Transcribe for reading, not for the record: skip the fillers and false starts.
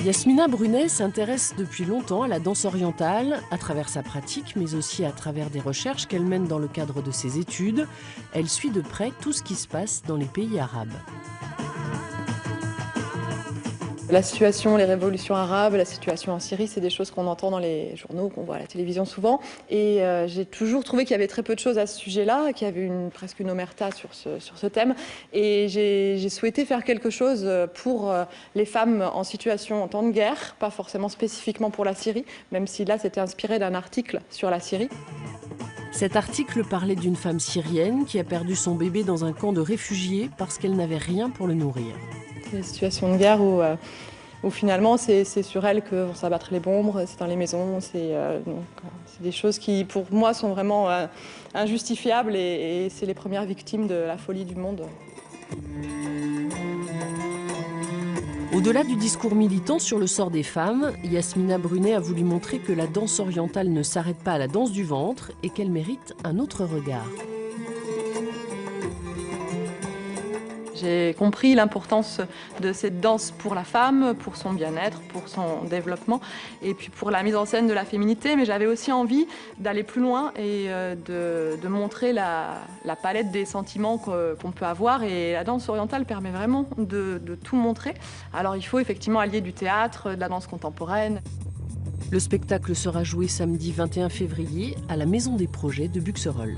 Yasmina Brunet s'intéresse depuis longtemps à la danse orientale, à travers sa pratique, mais aussi à travers des recherches qu'elle mène dans le cadre de ses études. Elle suit de près tout ce qui se passe dans les pays arabes. La situation, les révolutions arabes, la situation en Syrie, c'est des choses qu'on entend dans les journaux, qu'on voit à la télévision souvent. Et j'ai toujours trouvé qu'il y avait très peu de choses à ce sujet-là, qu'il y avait presque une omerta sur ce thème. Et j'ai souhaité faire quelque chose pour les femmes en situation en temps de guerre, pas forcément spécifiquement pour la Syrie, même si là c'était inspiré d'un article sur la Syrie. Cet article parlait d'une femme syrienne qui a perdu son bébé dans un camp de réfugiés parce qu'elle n'avait rien pour le nourrir. Des situations de guerre où finalement c'est sur elles que vont s'abattre les bombes, c'est dans les maisons, c'est des choses qui pour moi sont vraiment injustifiables et c'est les premières victimes de la folie du monde. Au-delà du discours militant sur le sort des femmes, Yasmina Brunet a voulu montrer que la danse orientale ne s'arrête pas à la danse du ventre et qu'elle mérite un autre regard. J'ai compris l'importance de cette danse pour la femme, pour son bien-être, pour son développement et puis pour la mise en scène de la féminité. Mais j'avais aussi envie d'aller plus loin et de montrer la palette des sentiments qu'on peut avoir. Et la danse orientale permet vraiment de tout montrer. Alors il faut effectivement allier du théâtre, de la danse contemporaine. Le spectacle sera joué samedi 21 février à la Maison des Projets de Buxerolles.